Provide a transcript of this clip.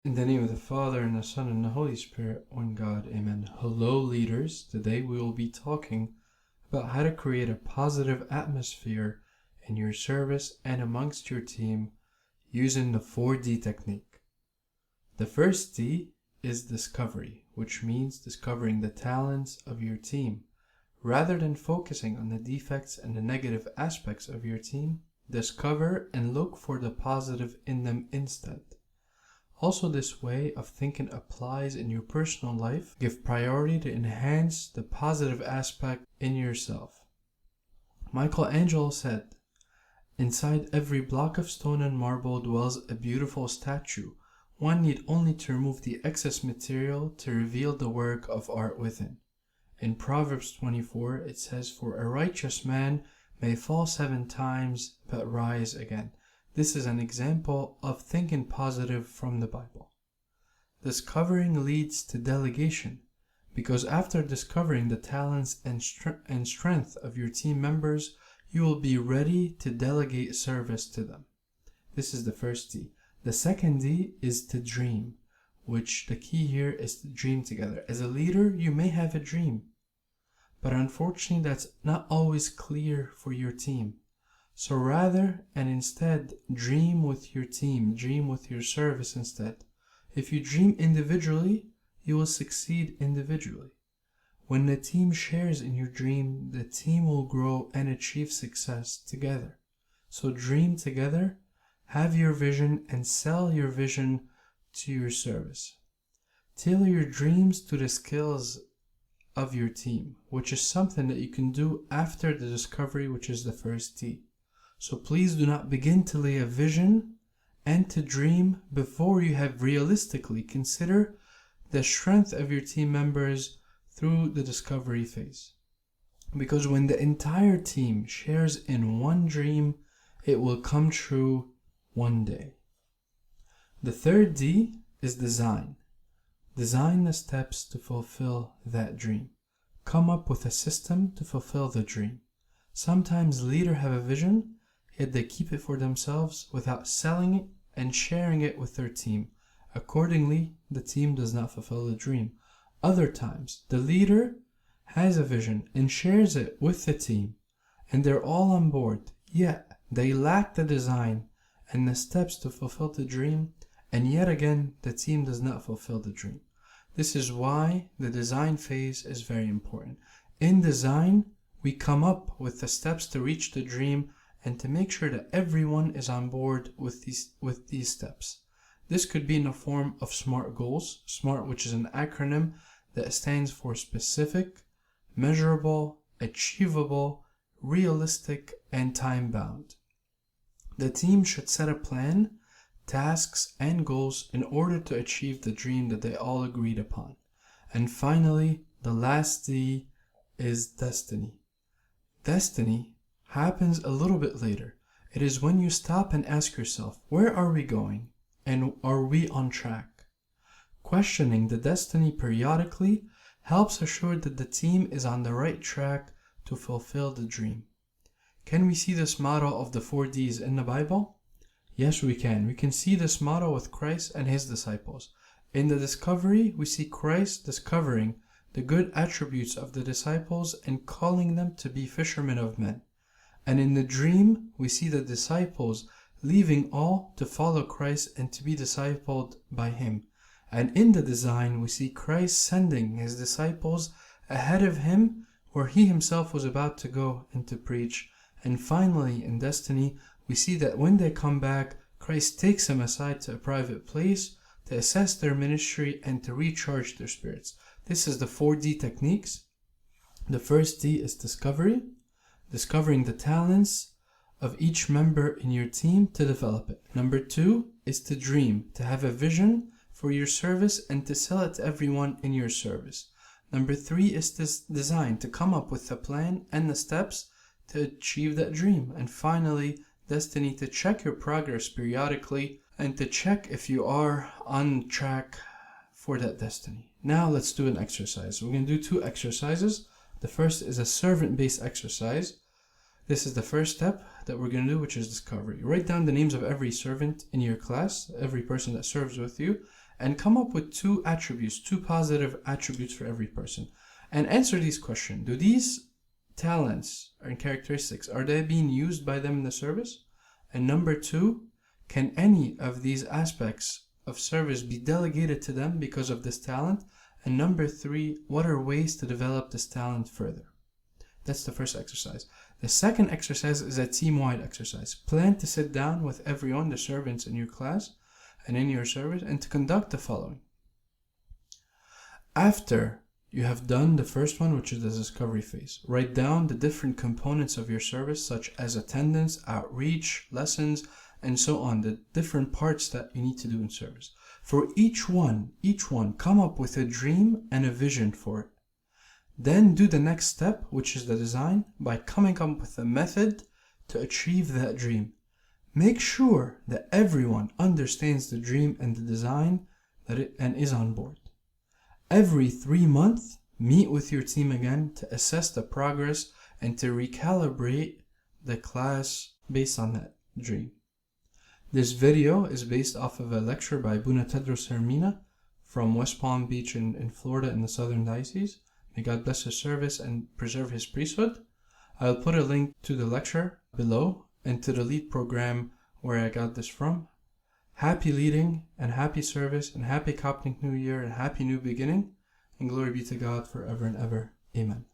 In the name of the Father, and the Son, and the Holy Spirit, one God, amen. Hello, leaders. Today we will be talking about how to create a positive atmosphere in your service and amongst your team using the 4D technique. The first D is discovery, which means discovering the talents of your team. Rather than focusing on the defects and the negative aspects of your team, discover and look for the positive in them instead. Also, this way of thinking applies in your personal life. Give priority to enhance the positive aspect in yourself. Michelangelo said, "Inside every block of stone and marble dwells a beautiful statue. One need only to remove the excess material to reveal the work of art within." In Proverbs 24, it says, "For a righteous man may fall 7 times, but rise again." This is an example of thinking positive from the Bible. Discovering leads to delegation, because after discovering the talents and strength of your team members, you will be ready to delegate service to them. This is the first D. The second D is to dream, which the key here is to dream together. As a leader, you may have a dream, but unfortunately that's not always clear for your team. So rather and instead, dream with your team, dream with your service instead. If you dream individually, you will succeed individually. When the team shares in your dream, the team will grow and achieve success together. So dream together, have your vision, and sell your vision to your service. Tailor your dreams to the skills of your team, which is something that you can do after the discovery, which is the first D. So please do not begin to lay a vision and to dream before you have realistically considered the strength of your team members through the discovery phase. Because when the entire team shares in one dream, it will come true one day. The third D is design. Design the steps to fulfill that dream. Come up with a system to fulfill the dream. Sometimes leaders have a vision, yet they keep it for themselves without selling it and sharing it with their team. Accordingly, the team does not fulfill the dream. Other times, the leader has a vision and shares it with the team, and they're all on board, yet they lack the design and the steps to fulfill the dream, and yet again, the team does not fulfill the dream. This is why the design phase is very important. In design, we come up with the steps to reach the dream and to make sure that everyone is on board with these steps. This could be in the form of SMART goals. SMART, which is an acronym that stands for specific, measurable, achievable, realistic, and time-bound. The team should set a plan, tasks, and goals in order to achieve the dream that they all agreed upon. And finally, the last D is destiny. Destiny happens a little bit later. It is when you stop and ask yourself, where are we going? And are we on track? Questioning the destiny periodically helps assure that the team is on the right track to fulfill the dream. Can we see this model of the 4 Ds in the Bible? Yes, we can. We can see this model with Christ and his disciples. In the discovery, we see Christ discovering the good attributes of the disciples and calling them to be fishermen of men. And in the dream, we see the disciples leaving all to follow Christ and to be discipled by him. And in the design, we see Christ sending his disciples ahead of him where he himself was about to go and to preach. And finally, in destiny, we see that when they come back, Christ takes them aside to a private place to assess their ministry and to recharge their spirits. This is the 4D techniques. The first D is discovery. Discovering the talents of each member in your team to develop it. Number 2 is to dream, to have a vision for your service and to sell it to everyone in your service. Number 3 is this design, to come up with a plan and the steps to achieve that dream. And finally, destiny, to check your progress periodically and to check if you are on track for that destiny. Now let's do an exercise. We're going to do 2 exercises. The first is a servant-based exercise. This is the first step that we're going to do, which is discovery. Write down the names of every servant in your class, every person that serves with you, and come up with 2 attributes, 2 positive attributes for every person. And answer these questions. Do these talents and characteristics, are they being used by them in the service? And number 2, can any of these aspects of service be delegated to them because of this talent? And number 3, what are ways to develop this talent further? That's the first exercise. The second exercise is a team-wide exercise. Plan to sit down with everyone, the servants in your class and in your service, and to conduct the following. After you have done the first one, which is the discovery phase, write down the different components of your service, such as attendance, outreach, lessons, and so on, the different parts that you need to do in service. For each one, come up with a dream and a vision for it. Then do the next step, which is the design, by coming up with a method to achieve that dream. Make sure that everyone understands the dream and the design and is on board. Every 3 months, meet with your team again to assess the progress and to recalibrate the class based on that dream. This video is based off of a lecture by Tadros Hermina from West Palm Beach in Florida in the Southern Diocese. May God bless his service and preserve his priesthood. I'll put a link to the lecture below and to the lead program where I got this from. Happy leading and happy service and happy Coptic New Year and happy new beginning. And glory be to God forever and ever. Amen.